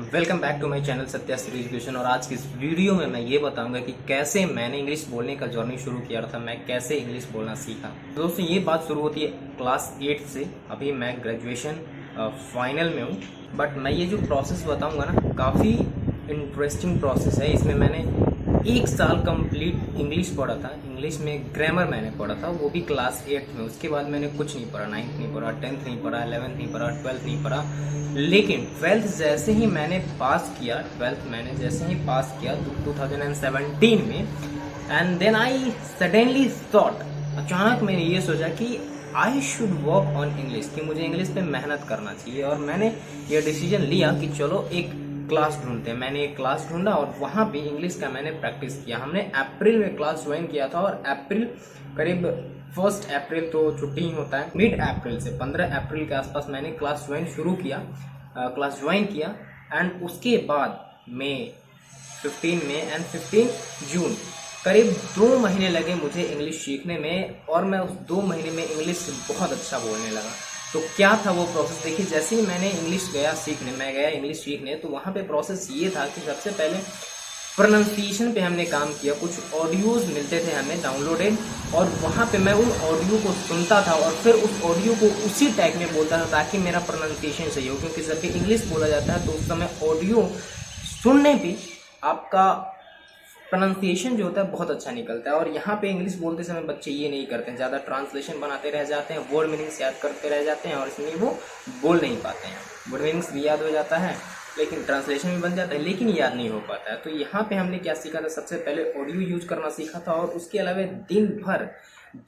Welcome back to my channel Satya Shri education. और आज की इस वीडियो में मैं ये बताऊंगा कि कैसे मैंने इंग्लिश बोलने का जर्नी शुरू किया था, मैं कैसे इंग्लिश बोलना सीखा। दोस्तों ये बात शुरू होती है क्लास 8 से। अभी मैं ग्रेजुएशन फाइनल में हूँ, बट मैं ये जो प्रोसेस बताऊंगा ना, काफ़ी इंटरेस्टिंग प्रोसेस है। इसमें मैंने 1 साल कंप्लीट इंग्लिश पढ़ा था। इंग्लिश में ग्रामर मैंने पढ़ा था, वो भी क्लास 8 में। उसके बाद मैंने कुछ नहीं पढ़ा, 9th नहीं पढ़ा, 10th नहीं पढ़ा, 11th नहीं पढ़ा, 12th नहीं पढ़ा। लेकिन 12th जैसे ही मैंने पास किया, 12th मैंने जैसे ही पास किया 2017 में, and then I suddenly thought, अचानक मैंने ये सोचा कि I should work on English, कि मुझे इंग्लिश पे मेहनत करना चाहिए। और मैंने ये डिसीजन लिया कि चलो एक क्लास ढूंढते हैं। मैंने एक क्लास ढूंढा और वहाँ पे इंग्लिश का मैंने प्रैक्टिस किया। हमने अप्रैल में क्लास ज्वाइन किया था और अप्रैल करीब 1 अप्रैल तो छुट्टी ही होता है, मिड अप्रैल से 15 अप्रैल के आसपास मैंने क्लास ज्वाइन शुरू किया, क्लास ज्वाइन किया। एंड उसके बाद मई 15 में एंड 15 जून करीब 2 महीने लगे मुझे इंग्लिश सीखने में। और मैं उस 2 महीने में इंग्लिश बहुत अच्छा बोलने लगा। तो क्या था वो प्रोसेस, देखिए जैसे ही मैंने इंग्लिश मैं गया इंग्लिश सीखने, तो वहाँ पे प्रोसेस ये था कि सबसे पहले प्रोनाउंसिएशन पे हमने काम किया। कुछ ऑडियोज मिलते थे हमें डाउनलोडेड, और वहाँ पे मैं उन ऑडियो को सुनता था और फिर उस ऑडियो को उसी टाइप में बोलता था ताकि मेरा प्रोनाउंसिएशन सही हो। क्योंकि जब भी इंग्लिश बोला जाता है तो उस समय ऑडियो सुनने पे आपका प्रोनाउंसिएशन जो होता है बहुत अच्छा निकलता है। और यहाँ पे इंग्लिश बोलते समय बच्चे ये नहीं करते हैं, ज़्यादा ट्रांसलेशन बनाते रह जाते हैं, वर्ड मीनिंग्स याद करते रह जाते हैं और इसलिए वो बोल नहीं पाते हैं। वर्ड मीनिंग्स भी याद हो जाता है, लेकिन ट्रांसलेशन भी बन जाता है, लेकिन याद नहीं हो पाता है। तो यहाँ पे हमने क्या सीखा था, सबसे पहले ऑडियो यूज करना सीखा था। और उसके अलावा दिन भर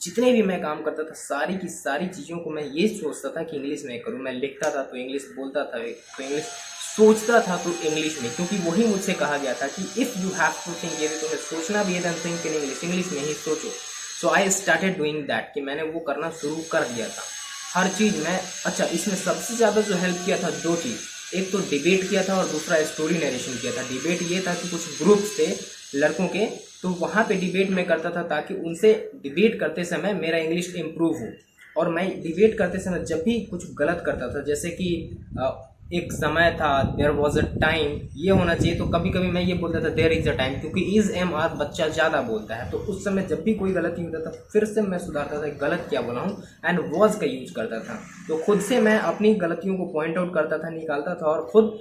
जितने भी मैं काम करता था, सारी की सारी चीज़ों को मैं ये सोचता था कि इंग्लिश में करूँ। मैं लिखता था तो इंग्लिश, बोलता था तो इंग्लिश, सोचता था तो इंग्लिश में, क्योंकि वही मुझसे कहा गया था कि if you have to think, यदि तुम्हें सोचना भी है then think in English, English में ही सोचो। So I started doing that, कि मैंने वो करना शुरू कर दिया था। हर चीज़ में अच्छा, इसमें सबसे ज़्यादा जो हेल्प किया था 2 चीज़, एक तो डिबेट किया था और दूसरा स्टोरी नरेशन किया था। डिबेट ये था कि कुछ ग्रुप्स थे लड़कों के, तो वहाँ पे डिबेट में करता था ताकि उनसे डिबेट करते समय मेरा इंग्लिश इम्प्रूव हो। और मैं डिबेट करते समय जब भी कुछ गलत करता था, जैसे कि एक समय था, देयर वॉज अ टाइम, ये होना चाहिए, तो कभी कभी मैं ये बोलता था देयर इज अ टाइम, क्योंकि इज एम आर बच्चा ज़्यादा बोलता है। तो उस समय जब भी कोई गलती होता था फिर से मैं सुधारता था गलत क्या बोला हूँ, एंड वॉज का यूज करता था। तो खुद से मैं अपनी गलतियों को पॉइंट आउट करता था, निकालता था और खुद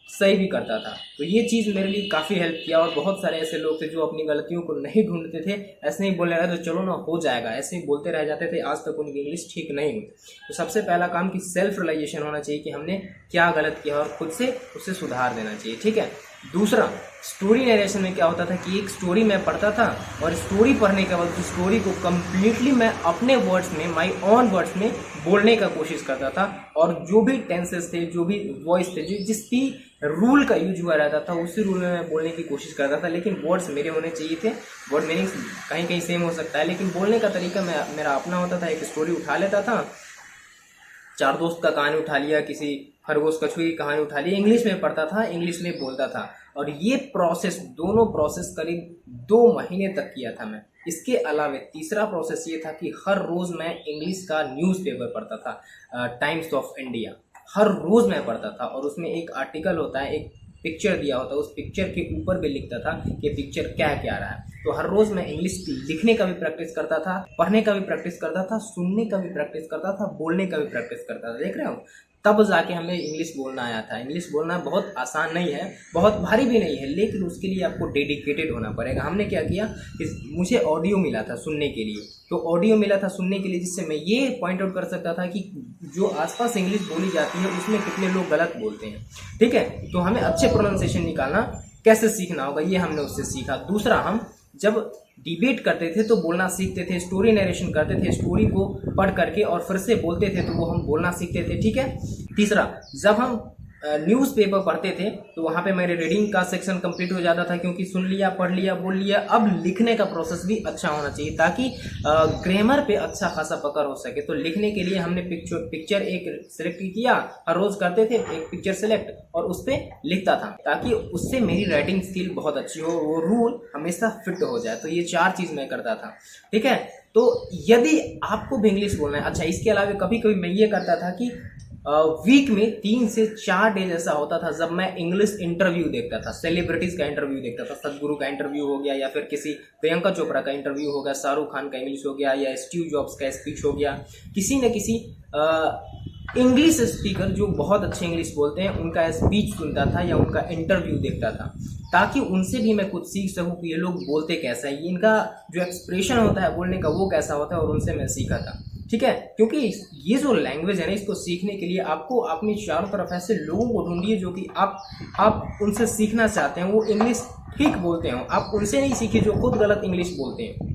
सही भी करता था। तो ये चीज़ मेरे लिए काफ़ी हेल्प किया। और बहुत सारे ऐसे लोग थे जो अपनी गलतियों को नहीं ढूंढते थे, ऐसे ही बोलने लगा तो चलो ना हो जाएगा, ऐसे ही बोलते रह जाते थे, आज तक उनकी इंग्लिश ठीक नहीं हुई। तो सबसे पहला काम कि सेल्फ रियलाइजेशन होना चाहिए कि हमने क्या गलत किया और खुद से उसे सुधार देना चाहिए, ठीक है। दूसरा, स्टोरी नरेशन में क्या होता था कि एक स्टोरी मैं पढ़ता था और स्टोरी पढ़ने के बाद उस स्टोरी को कम्प्लीटली मैं अपने वर्ड्स में, माई ओन वर्ड्स में बोलने का कोशिश करता था। और जो भी टेंसेस थे, जो भी वॉइस थे, जो जिस भी रूल का यूज हुआ रहता था, उसी रूल में मैं बोलने की कोशिश करता था। लेकिन वर्ड्स मेरे होने चाहिए थे, वर्ड मीनिंग्स कहीं कहीं सेम हो सकता है, लेकिन बोलने का तरीका मेरा अपना होता था। एक स्टोरी उठा लेता था, 4 दोस्त का कहानी उठा लिया, किसी खरगोश कछुए की कहानी उठा ली, इंग्लिश में पढ़ता था, इंग्लिश में बोलता था। और ये प्रोसेस, दोनों प्रोसेस करीब 2 महीने तक किया था मैं। इसके अलावा तीसरा प्रोसेस ये था कि हर रोज़ मैं इंग्लिश का न्यूज़पेपर पढ़ता था, टाइम्स ऑफ इंडिया, हर रोज़ मैं पढ़ता था। और उसमें एक आर्टिकल होता है, एक पिक्चर दिया होता है, उस पिक्चर के ऊपर भी लिखता था कि पिक्चर क्या क्या रहा है। तो हर रोज़ मैं इंग्लिश लिखने का भी प्रैक्टिस करता था, पढ़ने का भी प्रैक्टिस करता था, सुनने का भी प्रैक्टिस करता था, बोलने का भी प्रैक्टिस करता था। देख रहे हो, तब जाके हमें इंग्लिश बोलना आया था। इंग्लिश बोलना बहुत आसान नहीं है, बहुत भारी भी नहीं है, लेकिन उसके लिए आपको डेडिकेटेड होना पड़ेगा। हमने क्या किया कि मुझे ऑडियो मिला था सुनने के लिए, तो ऑडियो मिला था सुनने के लिए, जिससे मैं ये पॉइंट आउट कर सकता था कि जो आसपास इंग्लिश बोली जाती है उसमें कितने लोग गलत बोलते हैं, ठीक है। तो हमें अच्छे प्रोनाउंसिएशन निकालना कैसे सीखना होगा, ये हमने उससे सीखा। दूसरा, हम जब डिबेट करते थे तो बोलना सीखते थे, स्टोरी नरेशन करते थे, स्टोरी को पढ़ करके और फिर से बोलते थे, तो वो हम बोलना सीखते थे, ठीक है। तीसरा, जब हम न्यूज़पेपर पढ़ते थे तो वहाँ पे मेरे रीडिंग का सेक्शन कंप्लीट हो जाता था, क्योंकि सुन लिया, पढ़ लिया, बोल लिया। अब लिखने का प्रोसेस भी अच्छा होना चाहिए ताकि ग्रामर पे अच्छा खासा पकड़ हो सके। तो लिखने के लिए हमने पिक्चर एक सिलेक्ट किया, हर रोज़ करते थे एक पिक्चर सिलेक्ट और उस पर लिखता था ताकि उससे मेरी राइटिंग स्किल बहुत अच्छी हो, वो रूल हमेशा फिट हो जाए। तो ये 4 चीज़ मैं करता था, ठीक है। तो यदि आपको भी इंग्लिश बोलना है, अच्छा इसके अलावा कभी कभी मैं ये करता था कि वीक में 3 से 4 डेज ऐसा होता था जब मैं इंग्लिश इंटरव्यू देखता था, सेलिब्रिटीज का इंटरव्यू देखता था, सदगुरु का इंटरव्यू हो गया या फिर किसी प्रियंका चोपड़ा का इंटरव्यू हो गया, शाहरुख खान का इंग्लिश हो गया या स्टीव जॉब्स का स्पीच हो गया, किसी न किसी इंग्लिश स्पीकर जो बहुत अच्छे इंग्लिश बोलते हैं उनका स्पीच सुनता था या उनका इंटरव्यू देखता था, ताकि उनसे भी मैं कुछ सीख सकूं कि ये लोग बोलते कैसा है, इनका जो एक्सप्रेशन होता है बोलने का वो कैसा होता है, और उनसे मैं सीखा था। ठीक है, क्योंकि ये जो लैंग्वेज है ना, इसको सीखने के लिए आपको अपनी चारों तरफ ऐसे लोगों को ढूंढिए जो कि आप उनसे सीखना चाहते हैं, वो इंग्लिश ठीक बोलते हो, आप उनसे नहीं सीखिए जो खुद गलत इंग्लिश बोलते हैं।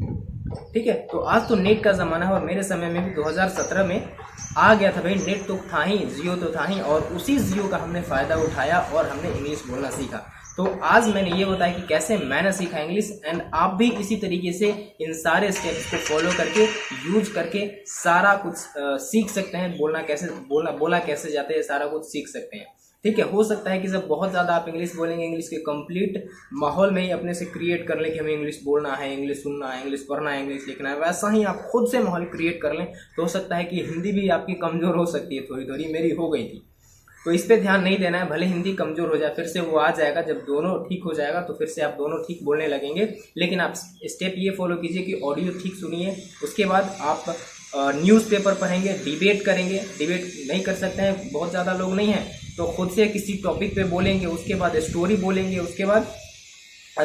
ठीक है, तो आज तो नेट का ज़माना है और मेरे समय में भी 2017 में आ गया था भाई, नेट तो था ही, जियो तो था ही, और उसी जियो का हमने फ़ायदा उठाया और हमने इंग्लिश बोलना सीखा। तो आज मैंने ये बताया कि कैसे मैंने सीखा इंग्लिश, एंड आप भी इसी तरीके से इन सारे स्टेप्स को फॉलो करके यूज करके सारा कुछ सीख सकते हैं, बोला कैसे जाते हैं, सारा कुछ सीख सकते हैं। ठीक है, हो सकता है कि जब बहुत ज़्यादा आप इंग्लिश बोलेंगे, इंग्लिश के कंप्लीट माहौल में ही अपने से क्रिएट कर लें कि हमें इंग्लिश बोलना है, इंग्लिश सुनना है, इंग्लिश पढ़ना है, इंग्लिश लिखना है, वैसा ही आप खुद से माहौल क्रिएट कर लें तो हो सकता है कि हिंदी भी आपकी कमज़ोर हो सकती है, थोड़ी थोड़ी मेरी हो गई थी। तो इस पे ध्यान नहीं देना है, भले हिंदी कमज़ोर हो जाए, फिर से वो आ जाएगा, जब दोनों ठीक हो जाएगा तो फिर से आप दोनों ठीक बोलने लगेंगे। लेकिन आप स्टेप ये फॉलो कीजिए कि ऑडियो ठीक सुनिए, उसके बाद आप न्यूज़पेपर पढ़ेंगे, डिबेट करेंगे। डिबेट नहीं कर सकते हैं, बहुत ज़्यादा लोग नहीं हैं, तो खुद से किसी टॉपिक पे बोलेंगे, उसके बाद स्टोरी बोलेंगे, उसके बाद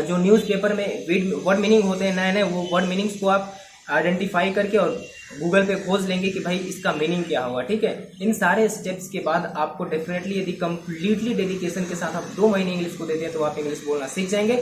जो न्यूज़पेपर में वर्ड मीनिंग होते हैं नए नए, वो वर्ड मीनिंग्स को आप आइडेंटिफाई करके और गूगल पे खोज लेंगे कि भाई इसका मीनिंग क्या होगा। ठीक है, इन सारे स्टेप्स के बाद आपको डेफिनेटली, यदि कंप्लीटली डेडिकेशन के साथ आप 2 महीने इंग्लिश को देते हैं तो आप इंग्लिश बोलना सीख जाएंगे।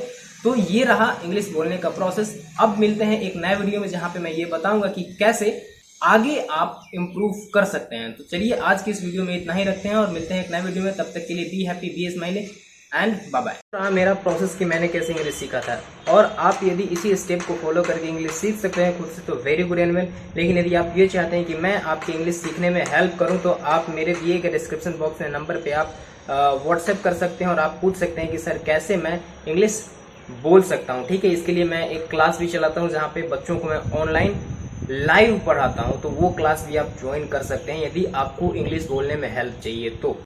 तो ये रहा इंग्लिश बोलने का प्रोसेस। अब मिलते हैं एक नए वीडियो में जहाँ पे मैं ये बताऊंगा कि कैसे आगे आप इम्प्रूव कर सकते हैं। तो चलिए आज की इस वीडियो में इतना ही रखते हैं और मिलते हैं एक नए वीडियो में। तब तक के लिए be happy, be smiling and bye bye. मेरा प्रोसेस कि मैंने कैसे इंग्लिश सीखा था, और आप यदि इसी स्टेप को फॉलो करके इंग्लिश सीख सकते हैं खुद से तो वेरी गुड एंड वेल। लेकिन यदि आप ये चाहते हैं कि मैं आपकी इंग्लिश सीखने में हेल्प करूं तो आप मेरे दिए गए डिस्क्रिप्शन बॉक्स में नंबर पे आप व्हाट्सएप कर सकते हैं और आप पूछ सकते हैं कि सर कैसे मैं इंग्लिश बोल सकता हूँ। ठीक है, इसके लिए मैं एक क्लास भी चलाता हूँ जहाँ पे बच्चों को मैं ऑनलाइन लाइव पढ़ाता हूँ, तो वो क्लास भी आप ज्वाइन कर सकते हैं यदि आपको इंग्लिश बोलने में हेल्प चाहिए तो।